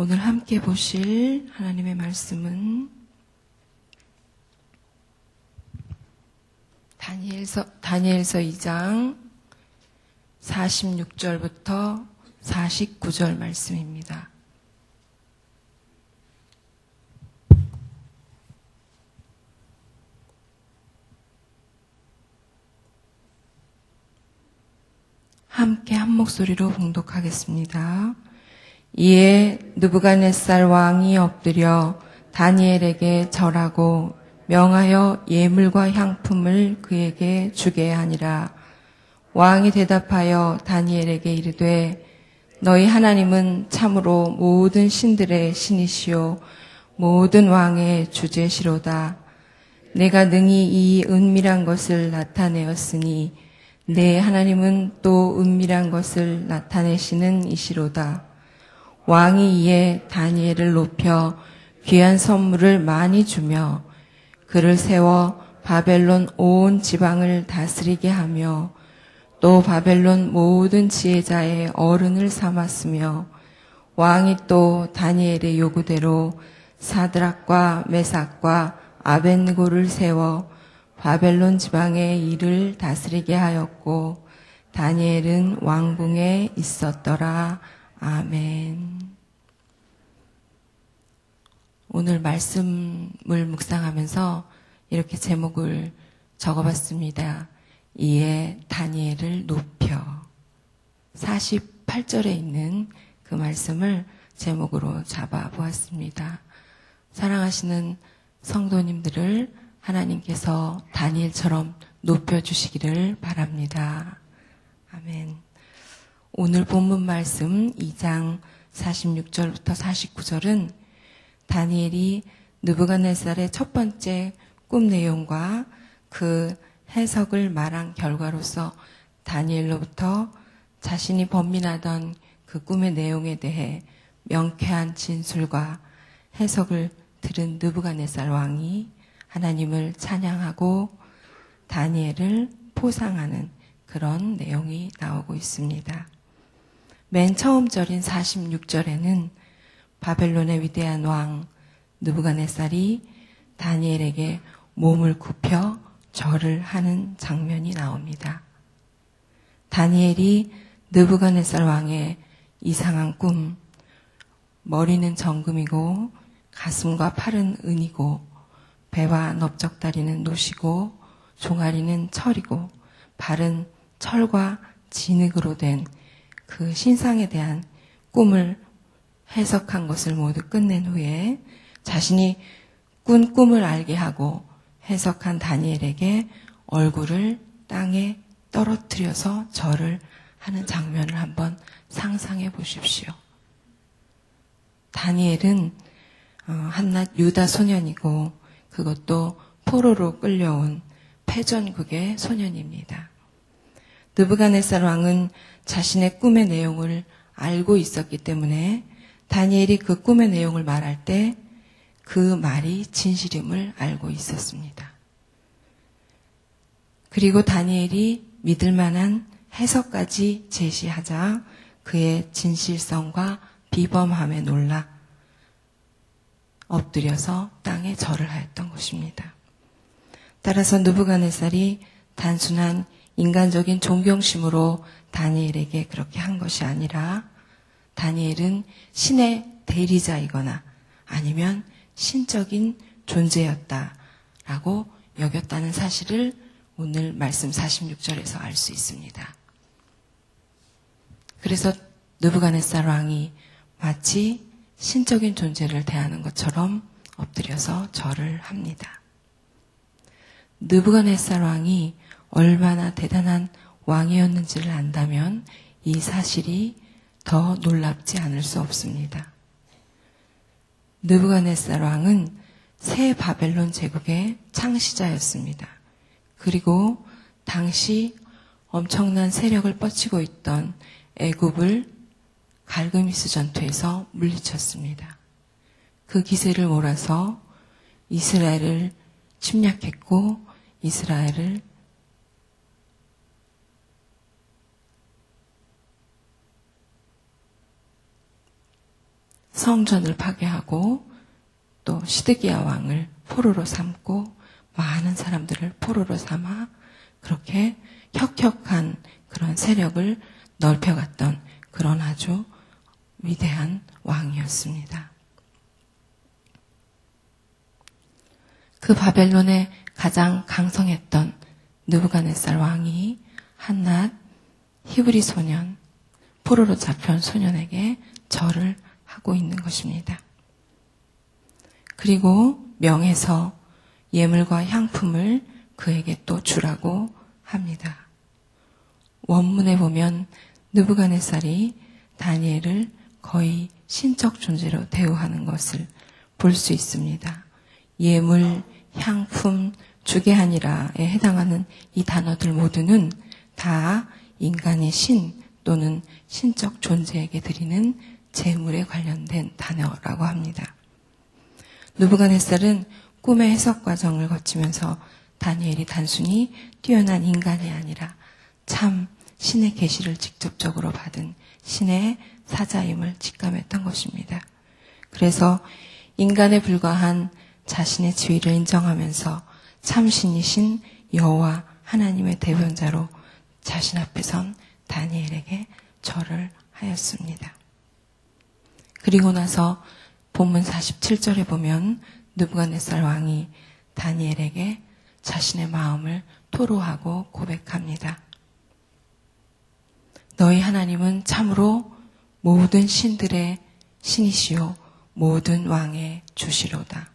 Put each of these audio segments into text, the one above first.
오늘 함께 보실 하나님의 말씀은 다니엘서 2장 46절부터 49절 말씀입니다. 함께 한 목소리로 봉독하겠습니다. 이에 느부갓네살 왕이 엎드려 다니엘에게 절하고 명하여 예물과 향품을 그에게 주게 하니라. 왕이 대답하여 다니엘에게 이르되 너희 하나님은 참으로 모든 신들의 신이시요 모든 왕의 주제시로다. 내가 능히 이 은밀한 것을 나타내었으니 내 하나님은 또 은밀한 것을 나타내시는 이시로다. 왕이 이에 다니엘을 높여 귀한 선물을 많이 주며 그를 세워 바벨론 온 지방을 다스리게 하며 또 바벨론 모든 지혜자의 어른을 삼았으며 왕이 또 다니엘의 요구대로 사드락과 메삭과 아벳느고를 세워 바벨론 지방의 일을 다스리게 하였고 다니엘은 왕궁에 있었더라. 아멘. 오늘 말씀을 묵상하면서 이렇게 제목을 적어봤습니다. 이에 다니엘을 높여. 48절에 있는 그 말씀을 제목으로 잡아보았습니다. 사랑하시는 성도님들을 하나님께서 다니엘처럼 높여주시기를 바랍니다. 아멘. 오늘 본문 말씀 2장 46절부터 49절은 다니엘이 느부갓네살의 첫 번째 꿈 내용과 그 해석을 말한 결과로서 다니엘로부터 자신이 번민하던 그 꿈의 내용에 대해 명쾌한 진술과 해석을 들은 느부갓네살 왕이 하나님을 찬양하고 다니엘을 포상하는 그런 내용이 나오고 있습니다. 맨 처음 절인 46절에는 바벨론의 위대한 왕 느부갓네살이 다니엘에게 몸을 굽혀 절을 하는 장면이 나옵니다. 다니엘이 느부갓네살 왕의 이상한 꿈, 머리는 정금이고 가슴과 팔은 은이고 배와 넓적다리는 노시고 종아리는 철이고 발은 철과 진흙으로 된 그 신상에 대한 꿈을 해석한 것을 모두 끝낸 후에 자신이 꾼 꿈을 알게 하고 해석한 다니엘에게 얼굴을 땅에 떨어뜨려서 절을 하는 장면을 한번 상상해 보십시오. 다니엘은 한낱 유다 소년이고 그것도 포로로 끌려온 패전국의 소년입니다. 느부갓네살 왕은 자신의 꿈의 내용을 알고 있었기 때문에 다니엘이 그 꿈의 내용을 말할 때 그 말이 진실임을 알고 있었습니다. 그리고 다니엘이 믿을 만한 해석까지 제시하자 그의 진실성과 비범함에 놀라 엎드려서 땅에 절을 하였던 것입니다. 따라서 느부갓네살이 단순한 인간적인 존경심으로 다니엘에게 그렇게 한 것이 아니라 다니엘은 신의 대리자이거나 아니면 신적인 존재였다라고 여겼다는 사실을 오늘 말씀 46절에서 알 수 있습니다. 그래서 느부갓네살 왕이 마치 신적인 존재를 대하는 것처럼 엎드려서 절을 합니다. 느부갓네살 왕이 얼마나 대단한 왕이었는지를 안다면 이 사실이 더 놀랍지 않을 수 없습니다. 느부갓네살 왕은 새 바벨론 제국의 창시자였습니다. 그리고 당시 엄청난 세력을 뻗치고 있던 애굽을 갈그미스 전투에서 물리쳤습니다. 그 기세를 몰아서 이스라엘을 침략했고 이스라엘을 성전을 파괴하고 또 시드기야 왕을 포로로 삼고 많은 사람들을 포로로 삼아 그렇게 혁혁한 그런 세력을 넓혀갔던 그런 아주 위대한 왕이었습니다. 그 바벨론의 가장 강성했던 느부갓네살 왕이 한낱 히브리 소년, 포로로 잡혀온 소년에게 절을 하고 있는 것입니다. 그리고 명해서 예물과 향품을 그에게 또 주라고 합니다. 원문에 보면 느부갓네살이 다니엘을 거의 신적 존재로 대우하는 것을 볼 수 있습니다. 예물, 향품, 주게하니라에 해당하는 이 단어들 모두는 다 인간의 신 또는 신적 존재에게 드리는 제물에 관련된 단어라고 합니다. 느부갓네살은 꿈의 해석 과정을 거치면서 다니엘이 단순히 뛰어난 인간이 아니라 참 신의 계시를 직접적으로 받은 신의 사자임을 직감했던 것입니다. 그래서 인간에 불과한 자신의 지위를 인정하면서 참신이신 여호와 하나님의 대변자로 자신 앞에 선 다니엘에게 절을 하였습니다. 그리고 나서 본문 47절에 보면 느부갓네살 왕이 다니엘에게 자신의 마음을 토로하고 고백합니다. 너희 하나님은 참으로 모든 신들의 신이시요 모든 왕의 주시로다.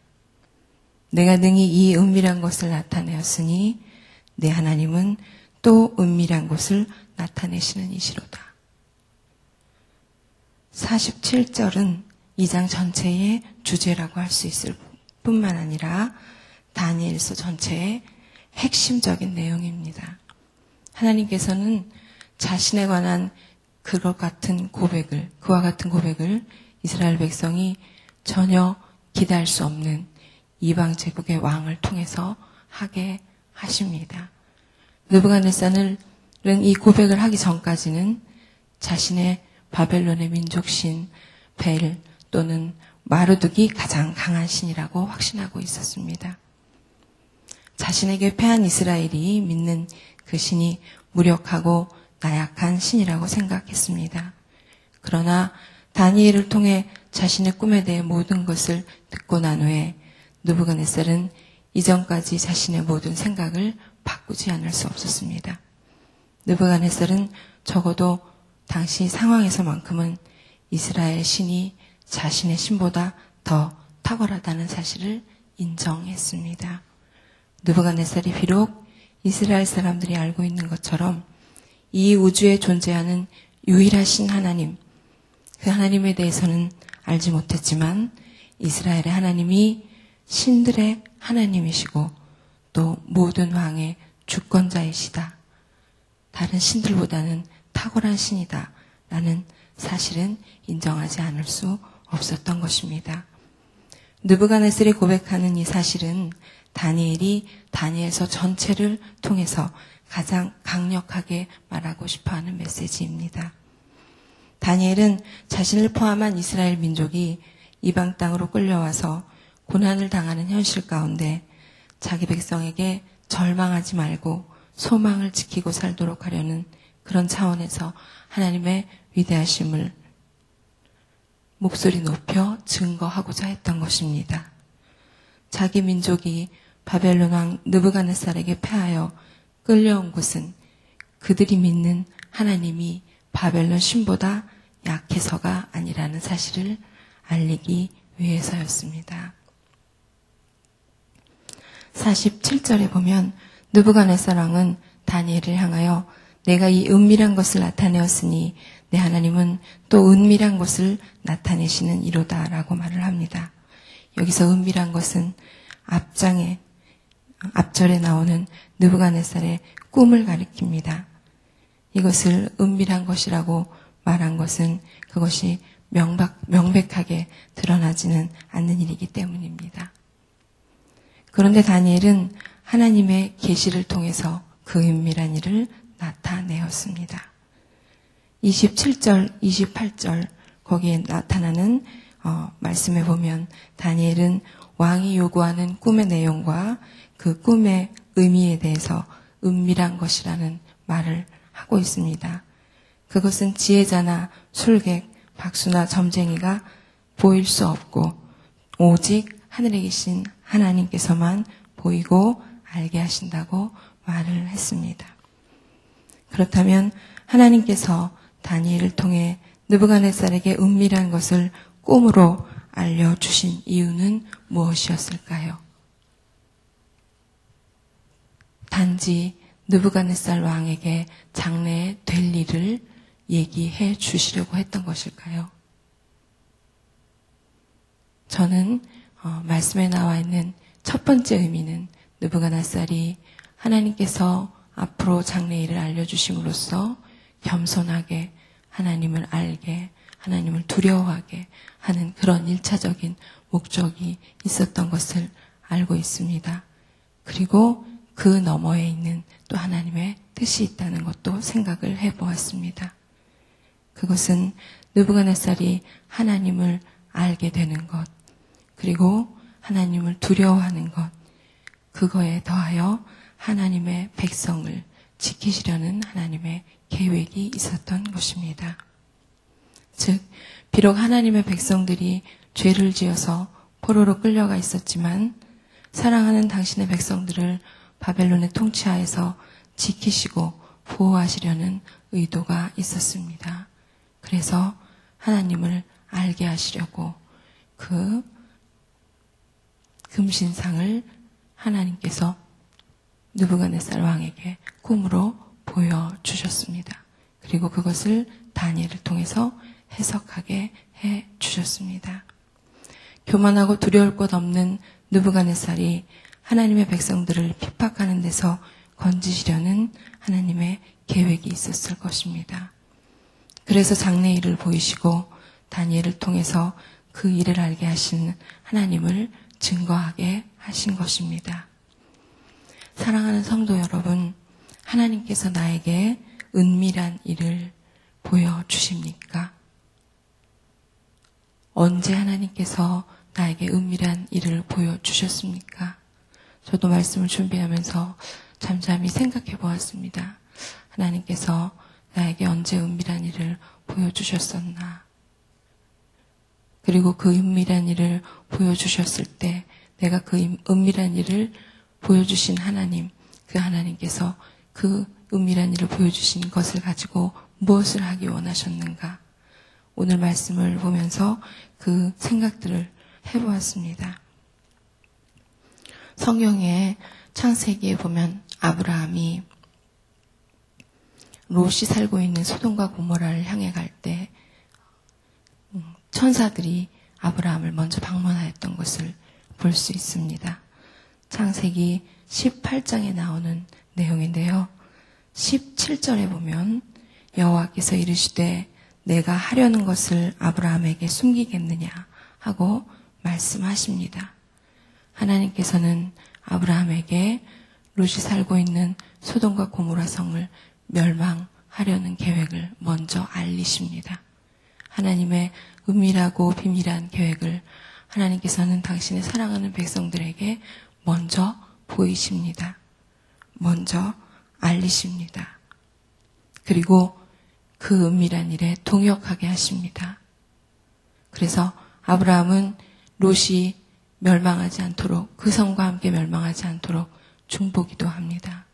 내가 능히 이 은밀한 것을 나타내었으니 내 하나님은 또 은밀한 것을 나타내시는 이시로다. 47절은 2장 전체의 주제라고 할 수 있을 뿐만 아니라 다니엘서 전체의 핵심적인 내용입니다. 하나님께서는 자신에 관한 그와 같은 고백을 이스라엘 백성이 전혀 기대할 수 없는 이방 제국의 왕을 통해서 하게 하십니다. 느부갓네살은 이 고백을 하기 전까지는 자신의 바벨론의 민족신 벨 또는 마르둑이 가장 강한 신이라고 확신하고 있었습니다. 자신에게 패한 이스라엘이 믿는 그 신이 무력하고 나약한 신이라고 생각했습니다. 그러나 다니엘을 통해 자신의 꿈에 대해 모든 것을 듣고 난 후에 느부갓네살은 이전까지 자신의 모든 생각을 바꾸지 않을 수 없었습니다. 느부갓네살은 적어도 당시 상황에서만큼은 이스라엘 신이 자신의 신보다 더 탁월하다는 사실을 인정했습니다. 느부갓네살이 비록 이스라엘 사람들이 알고 있는 것처럼 이 우주에 존재하는 유일하신 하나님, 그 하나님에 대해서는 알지 못했지만 이스라엘의 하나님이 신들의 하나님이시고 또 모든 왕의 주권자이시다. 다른 신들보다는 탁월한 신이다. 라는 사실은 인정하지 않을 수 없었던 것입니다. 느부갓네살이 고백하는 이 사실은 다니엘이 다니엘서 전체를 통해서 가장 강력하게 말하고 싶어하는 메시지입니다. 다니엘은 자신을 포함한 이스라엘 민족이 이방 땅으로 끌려와서 고난을 당하는 현실 가운데 자기 백성에게 절망하지 말고 소망을 지키고 살도록 하려는 그런 차원에서 하나님의 위대하심을 목소리 높여 증거하고자 했던 것입니다. 자기 민족이 바벨론 왕 느부갓네살에게 패하여 끌려온 곳은 그들이 믿는 하나님이 바벨론 신보다 약해서가 아니라는 사실을 알리기 위해서였습니다. 47절에 보면 느부갓네살 왕은 다니엘을 향하여 내가 이 은밀한 것을 나타내었으니 내 하나님은 또 은밀한 것을 나타내시는 이로다 라고 말을 합니다. 여기서 은밀한 것은 앞절에 나오는 느부갓네살의 꿈을 가리킵니다. 이것을 은밀한 것이라고 말한 것은 그것이 명백하게 드러나지는 않는 일이기 때문입니다. 그런데 다니엘은 하나님의 계시를 통해서 그 은밀한 일을 나타내었습니다. 27절, 28절 거기에 나타나는 말씀해 보면 다니엘은 왕이 요구하는 꿈의 내용과 그 꿈의 의미에 대해서 은밀한 것이라는 말을 하고 있습니다. 그것은 지혜자나 술객, 박수나 점쟁이가 보일 수 없고 오직 하늘에 계신 하나님께서만 보이고 알게 하신다고 말을 했습니다. 그렇다면 하나님께서 다니엘을 통해 느부갓네살에게 은밀한 것을 꿈으로 알려주신 이유는 무엇이었을까요? 단지 느부갓네살 왕에게 장래에 될 일을 얘기해 주시려고 했던 것일까요? 저는 말씀에 나와 있는 첫 번째 의미는 느부갓네살이 하나님께서 앞으로 장래 일을 알려주심으로써 겸손하게 하나님을 알게, 하나님을 두려워하게 하는 그런 1차적인 목적이 있었던 것을 알고 있습니다. 그리고 그 너머에 있는 또 하나님의 뜻이 있다는 것도 생각을 해보았습니다. 그것은 느부갓네살이 하나님을 알게 되는 것, 그리고 하나님을 두려워하는 것, 그거에 더하여 하나님의 백성을 지키시려는 하나님의 계획이 있었던 것입니다. 즉, 비록 하나님의 백성들이 죄를 지어서 포로로 끌려가 있었지만 사랑하는 당신의 백성들을 바벨론의 통치하에서 지키시고 보호하시려는 의도가 있었습니다. 그래서 하나님을 알게 하시려고 그 금신상을 하나님께서 느부갓네살 왕에게 꿈으로 보여주셨습니다. 그리고 그것을 다니엘을 통해서 해석하게 해주셨습니다. 교만하고 두려울 것 없는 느부갓네살이 하나님의 백성들을 핍박하는 데서 건지시려는 하나님의 계획이 있었을 것입니다. 그래서 장래 일을 보이시고 다니엘을 통해서 그 일을 알게 하신 하나님을 증거하게 하신 것입니다. 사랑하는 성도 여러분, 하나님께서 나에게 은밀한 일을 보여주십니까? 언제 하나님께서 나에게 은밀한 일을 보여주셨습니까? 저도 말씀을 준비하면서 잠잠히 생각해 보았습니다. 하나님께서 나에게 언제 은밀한 일을 보여주셨었나? 그리고 그 은밀한 일을 보여주셨을 때 내가 그 은밀한 일을 보여주신 하나님, 그 하나님께서 그 은밀한 일을 보여주신 것을 가지고 무엇을 하기 원하셨는가? 오늘 말씀을 보면서 그 생각들을 해보았습니다. 성경의 창세기에 보면 아브라함이 롯이 살고 있는 소돔과 고모라를 향해 갈 때 천사들이 아브라함을 먼저 방문하였던 것을 볼 수 있습니다. 창세기 18장에 나오는 내용인데요. 17절에 보면 여호와께서 이르시되 내가 하려는 것을 아브라함에게 숨기겠느냐 하고 말씀하십니다. 하나님께서는 아브라함에게 롯이 살고 있는 소돔과 고모라 성을 멸망하려는 계획을 먼저 알리십니다. 하나님의 은밀하고 비밀한 계획을 하나님께서는 당신의 사랑하는 백성들에게 먼저 보이십니다. 먼저 알리십니다. 그리고 그 은밀한 일에 동역하게 하십니다. 그래서 아브라함은 롯이 멸망하지 않도록, 그 성과 함께 멸망하지 않도록 중보기도 합니다.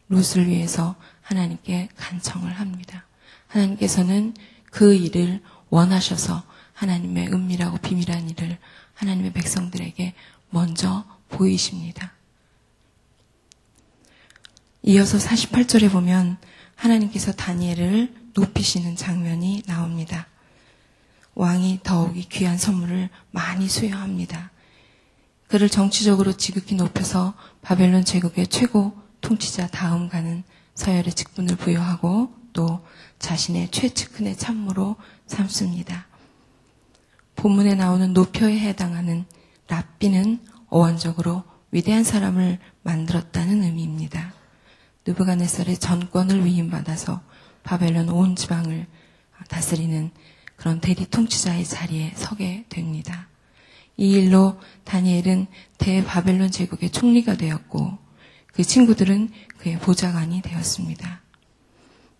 롯을 위해서 하나님께 간청을 합니다. 하나님께서는 그 일을 원하셔서 하나님의 은밀하고 비밀한 일을 하나님의 백성들에게 먼저 보이십니다. 이어서 48절에 보면 하나님께서 다니엘을 높이시는 장면이 나옵니다. 왕이 더욱이 귀한 선물을 많이 수여합니다. 그를 정치적으로 지극히 높여서 바벨론 제국의 최고 통치자 다음가는 서열의 직분을 부여하고 또 자신의 최측근의 참모로 삼습니다. 본문에 나오는 노표에 해당하는 랍비는 어원적으로 위대한 사람을 만들었다는 의미입니다. 느부갓네살의 전권을 위임받아서 바벨론 온 지방을 다스리는 그런 대리 통치자의 자리에 서게 됩니다. 이 일로 다니엘은 대바벨론 제국의 총리가 되었고 그 친구들은 그의 보좌관이 되었습니다.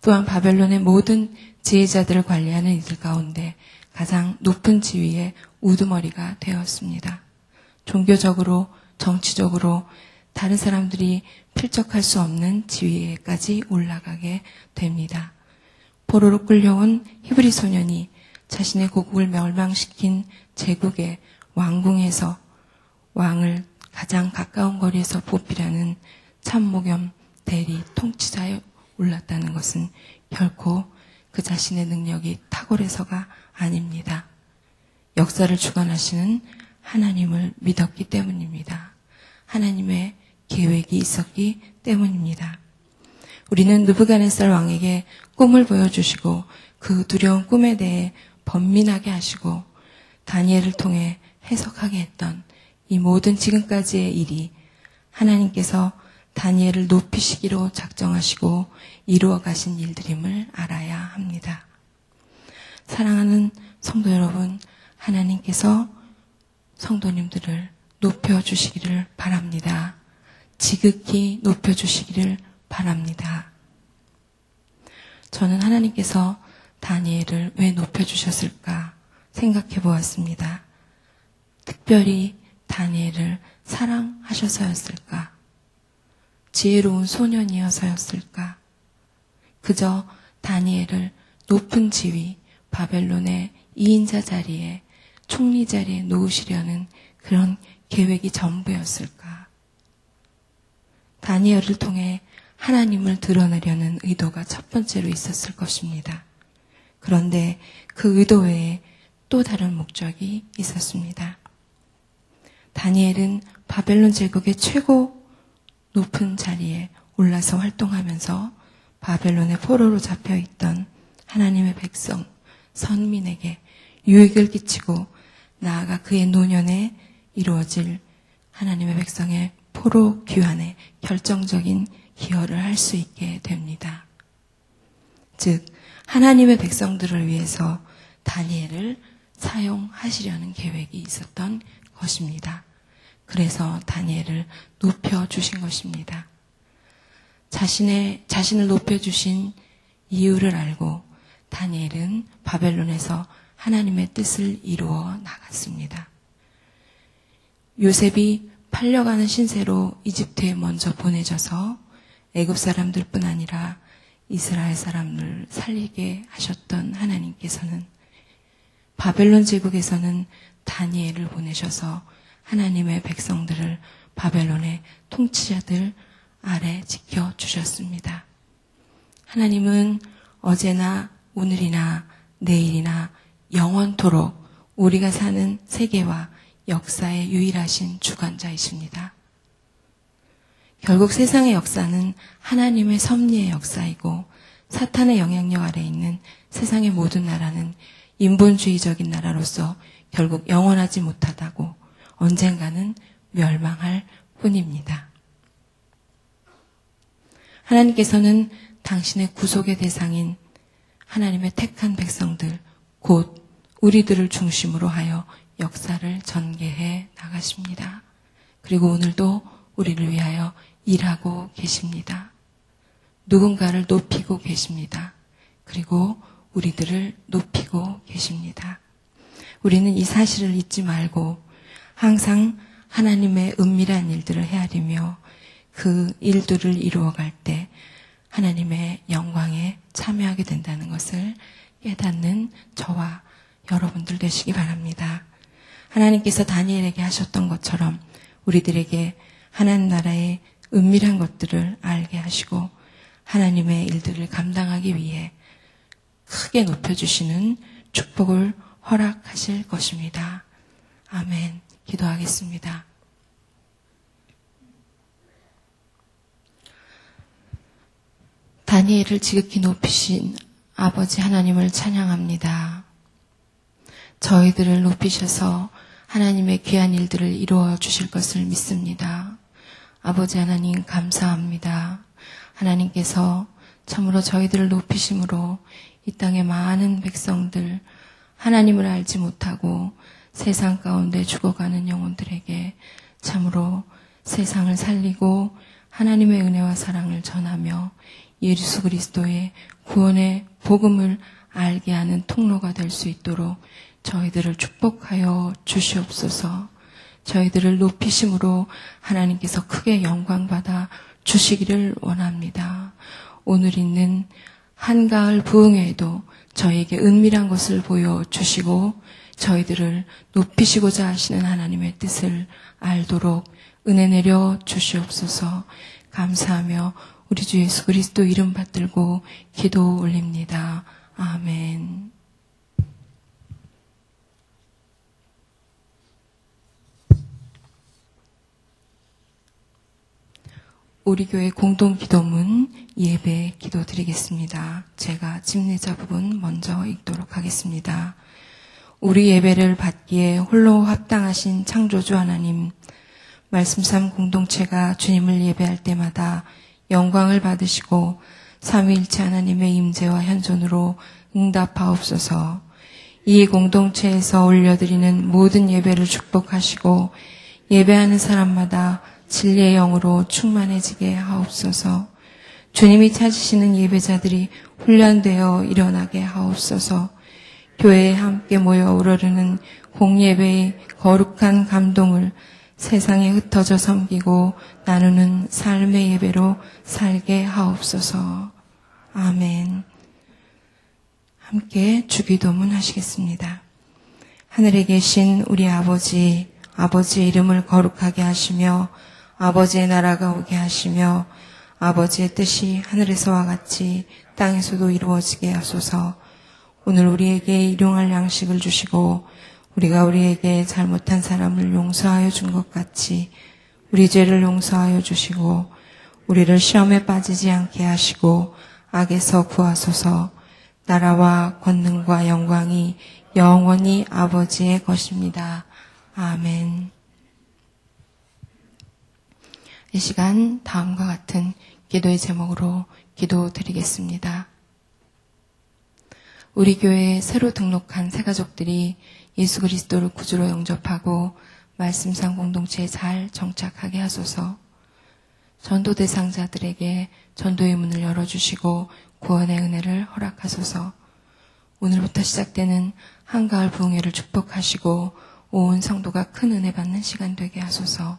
또한 바벨론의 모든 지혜자들을 관리하는 이들 가운데 가장 높은 지위의 우두머리가 되었습니다. 종교적으로, 정치적으로 다른 사람들이 필적할 수 없는 지위에까지 올라가게 됩니다. 포로로 끌려온 히브리 소년이 자신의 고국을 멸망시킨 제국의 왕궁에서 왕을 가장 가까운 거리에서 보필하는 참모 겸 대리 통치자에 올랐다는 것은 결코 그 자신의 능력이 탁월해서가 아닙니다. 역사를 주관하시는 하나님을 믿었기 때문입니다. 하나님의 계획이 있었기 때문입니다. 우리는 느부갓네살 왕에게 꿈을 보여주시고 그 두려운 꿈에 대해 번민하게 하시고 다니엘을 통해 해석하게 했던 이 모든 지금까지의 일이 하나님께서 다니엘을 높이시기로 작정하시고 이루어 가신 일들임을 알아야 합니다. 사랑하는 성도 여러분, 하나님께서 성도님들을 높여주시기를 바랍니다. 지극히 높여주시기를 바랍니다. 저는 하나님께서 다니엘을 왜 높여주셨을까 생각해 보았습니다. 특별히 다니엘을 사랑하셔서였을까? 지혜로운 소년이어서였을까? 그저 다니엘을 높은 지위, 바벨론의 2인자 자리에, 총리 자리에 놓으시려는 그런 계획이 전부였을까? 다니엘을 통해 하나님을 드러내려는 의도가 첫 번째로 있었을 것입니다. 그런데 그 의도 외에 또 다른 목적이 있었습니다. 다니엘은 바벨론 제국의 최고 높은 자리에 올라서 활동하면서 바벨론의 포로로 잡혀있던 하나님의 백성, 선민에게 유익을 끼치고 나아가 그의 노년에 이루어질 하나님의 백성의 포로 귀환에 결정적인 기여를 할 수 있게 됩니다. 즉 하나님의 백성들을 위해서 다니엘을 사용하시려는 계획이 있었던 것입니다. 그래서 다니엘을 높여주신 것입니다. 자신을 높여주신 이유를 알고 다니엘은 바벨론에서 하나님의 뜻을 이루어 나갔습니다. 요셉이 팔려가는 신세로 이집트에 먼저 보내져서 애굽 사람들뿐 아니라 이스라엘 사람을 살리게 하셨던 하나님께서는 바벨론 제국에서는 다니엘을 보내셔서 하나님의 백성들을 바벨론의 통치자들 아래 지켜주셨습니다. 하나님은 어제나 오늘이나 내일이나 영원토록 우리가 사는 세계와 역사의 유일하신 주관자이십니다. 결국 세상의 역사는 하나님의 섭리의 역사이고 사탄의 영향력 아래 있는 세상의 모든 나라는 인본주의적인 나라로서 결국 영원하지 못하다고 언젠가는 멸망할 뿐입니다. 하나님께서는 당신의 구속의 대상인 하나님의 택한 백성들, 곧 우리들을 중심으로 하여 역사를 전개해 나가십니다. 그리고 오늘도 우리를 위하여 일하고 계십니다. 누군가를 높이고 계십니다. 그리고 우리들을 높이고 계십니다. 우리는 이 사실을 잊지 말고 항상 하나님의 은밀한 일들을 헤아리며 그 일들을 이루어갈 때 하나님의 영광에 참여하게 된다는 것을 깨닫는 저와 여러분들 되시기 바랍니다. 하나님께서 다니엘에게 하셨던 것처럼 우리들에게 하나님 나라의 은밀한 것들을 알게 하시고 하나님의 일들을 감당하기 위해 크게 높여주시는 축복을 허락하실 것입니다. 아멘. 기도하겠습니다. 다니엘을 지극히 높이신 아버지 하나님을 찬양합니다. 저희들을 높이셔서 하나님의 귀한 일들을 이루어 주실 것을 믿습니다. 아버지 하나님 감사합니다. 하나님께서 참으로 저희들을 높이심으로 이 땅의 많은 백성들 하나님을 알지 못하고 세상 가운데 죽어가는 영혼들에게 참으로 세상을 살리고 하나님의 은혜와 사랑을 전하며 예수 그리스도의 구원의 복음을 알게 하는 통로가 될 수 있도록 저희들을 축복하여 주시옵소서. 저희들을 높이심으로 하나님께서 크게 영광받아 주시기를 원합니다. 오늘 있는 한가을 부흥회에도 저희에게 은밀한 것을 보여주시고 저희들을 높이시고자 하시는 하나님의 뜻을 알도록 은혜 내려 주시옵소서. 감사하며 우리 주 예수 그리스도 이름 받들고 기도 올립니다. 아멘. 우리 교회 공동기도문 예배 기도드리겠습니다. 제가 집례자 부분 먼저 읽도록 하겠습니다. 우리 예배를 받기에 홀로 합당하신 창조주 하나님, 말씀삼 공동체가 주님을 예배할 때마다 영광을 받으시고 삼위일체 하나님의 임재와 현존으로 응답하옵소서. 이 공동체에서 올려드리는 모든 예배를 축복하시고 예배하는 사람마다 진리의 영으로 충만해지게 하옵소서. 주님이 찾으시는 예배자들이 훈련되어 일어나게 하옵소서. 교회에 함께 모여 우러르는 공예배의 거룩한 감동을 세상에 흩어져 섬기고 나누는 삶의 예배로 살게 하옵소서. 아멘. 함께 주기도문 하시겠습니다. 하늘에 계신 우리 아버지, 아버지의 이름을 거룩하게 하시며 아버지의 나라가 오게 하시며 아버지의 뜻이 하늘에서와 같이 땅에서도 이루어지게 하소서. 오늘 우리에게 일용할 양식을 주시고 우리가 우리에게 잘못한 사람을 용서하여 준 것 같이 우리 죄를 용서하여 주시고 우리를 시험에 빠지지 않게 하시고 악에서 구하소서. 나라와 권능과 영광이 영원히 아버지의 것입니다. 아멘. 이 시간 다음과 같은 기도의 제목으로 기도드리겠습니다. 우리 교회에 새로 등록한 새가족들이 예수 그리스도를 구주로 영접하고 말씀상 공동체에 잘 정착하게 하소서. 전도 대상자들에게 전도의 문을 열어주시고 구원의 은혜를 허락하소서. 오늘부터 시작되는 한가을 부흥회를 축복하시고 온 성도가 큰 은혜 받는 시간 되게 하소서.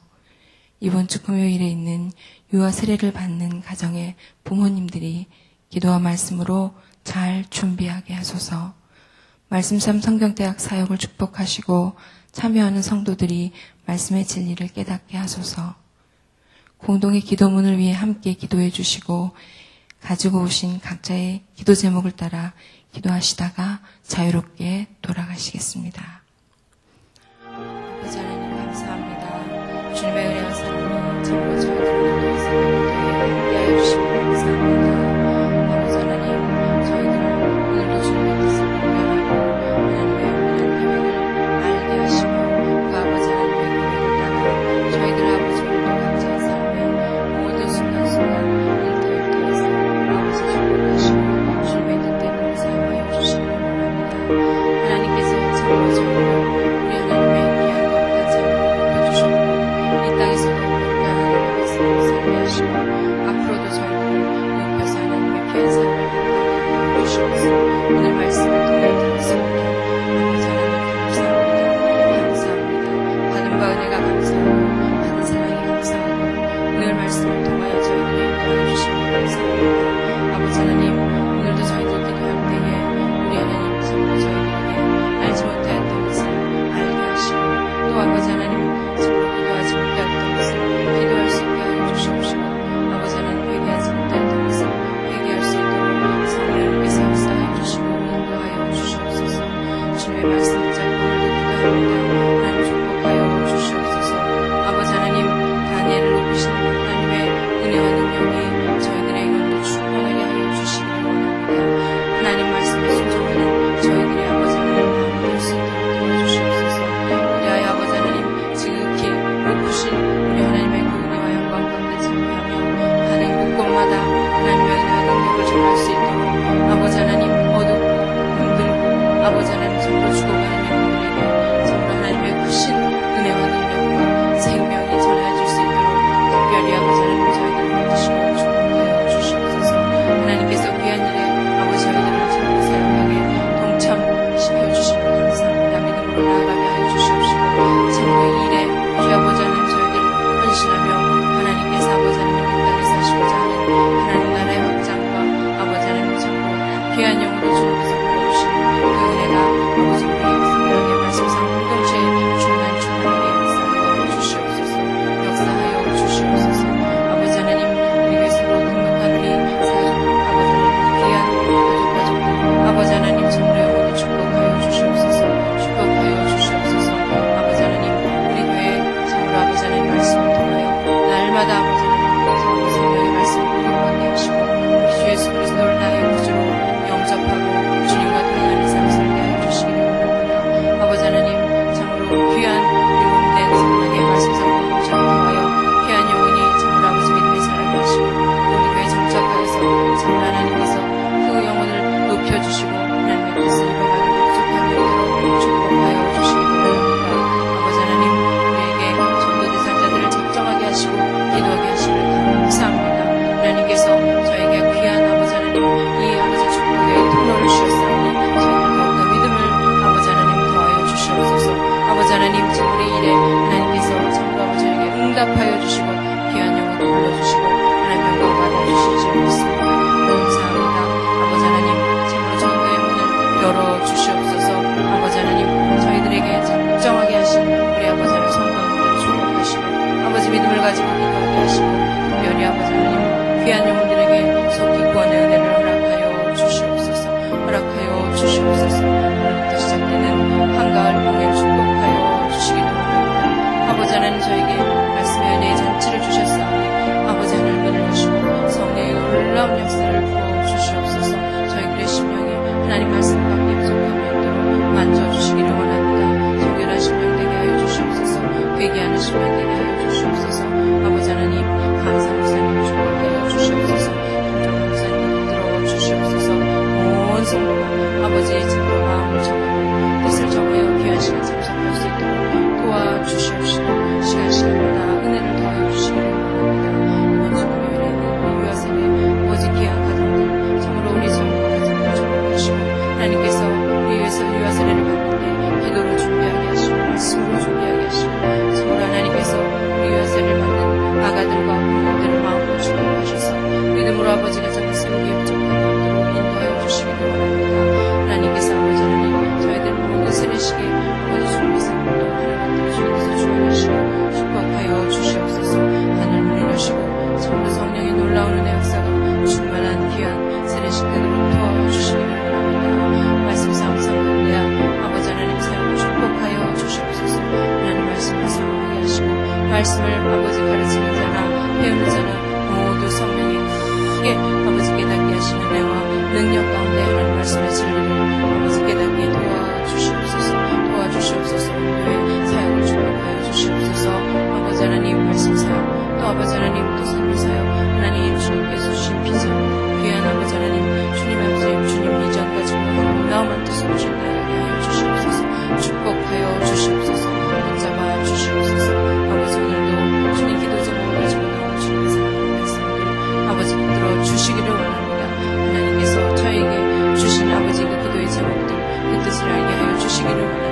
이번 주 금요일에 있는 유아 세례를 받는 가정의 부모님들이 기도와 말씀으로 잘 준비하게 하소서. 말씀삼 성경대학 사역을 축복하시고 참여하는 성도들이 말씀의 진리를 깨닫게 하소서. 공동의 기도문을 위해 함께 기도해 주시고 가지고 오신 각자의 기도 제목을 따라 기도하시다가 자유롭게 돌아가시겠습니다. 아버지 하나님 감사합니다. 주님의 은혜와 사랑이 참으로 저희들을 인도하여 위하여 주시고 감사합니다. 아버지 하나님 저희들을 오늘도 주님의 뜻을 분별하고 하나님의 은혜를 알게 하시고 그 아버지 하나님의 계획을 따라 저희들 아버지 오늘도 각자의 삶의 모든 순간순간 일터일터에서 아버지 축복하시고 주님의 뜻대로 사용하여 주시기 원합니다. 하나님께서 참으로 저희를 우리 하나님의 귀한 거룩한 삶을 보여주셨고 이 땅에서도 거룩한 하나님의 말씀을 살게 하시고 앞으로도 저희를 높여서 하나님의 귀한 삶을 보여주시옵소서. 오늘 말씀을 통해 들었습니다. 아버지 하나님 감사합니다. 감사합니다. 받은 바 은혜가 감사하고 받은 사랑이 감사하고 오늘 말씀을 통하여 저희들을 인도하여 주시니 감사합니다. 아버지 하나님 오늘도 저희들 기도할 때에 우리 하나님 참으로 저희들에게 알지 못하였던 것을 알게 하시고 또 아버지 하나님 참으로 기도하지 못하였던 것을 기도할 수 있게 하여 주시옵시고 아버지 하나님 회개하지 못하였던 것을 회개할 수 있도록 성령님께서 역사하여 주시고 인도하여 주시옵소서. 주님의 말씀 붙잡고 오늘도 기도합니다. 하나님 축복하여 주시옵소서. 아버지 하나님 다니엘을 높이시는 하나님의 은혜와 능력이 저희들의 영혼도 충만하게 하여 주시기를 원합니다. 하나님 말씀에 순종하는 저희들의 아버지 하나님 마음이 될 수 있도록 도와주시옵소서. 우리의 아버지 하나님 지극히 높으신 우리 하나님의 그 은혜와 영광 가운데 참여하며 하나님 곳곳마다 하나님의 은혜와 능력을 전할 수 있도록 아버지 하나님 어둡고 힘들고 아버지 하나님 참으로 말씀을 아버지 가르치는 자나 배우는 자는 모두 성령이 크게 아버지 깨닫게 하시는 은혜와 능력 가운데 하나님 말씀의 진리를 아버지 깨닫게 도와주시옵소서. 교회 사역을 축복하여 주시옵소서. 아버지 하나님 말씀 사역 또 아버지 하나님 또 선교 사역 하나님 주님께서 주신 비전 귀한 아버지 하나님 주님 아버지 주님 비전 가지고 나오만 뜻으로 나아가게 하여 주시옵소서. 축복하여 주시옵소서. 붙잡아 주시옵소서. 아버지 오늘도 주님 기도 제목을 가지고 나온 주님의 사랑하는 말씀들 아버지 붙들어 주시기를 원합니다. 하나님께서 저에게 주신 아버지 그 기도의 제목들 그 뜻을 알게 하여 주시기를 원합니다.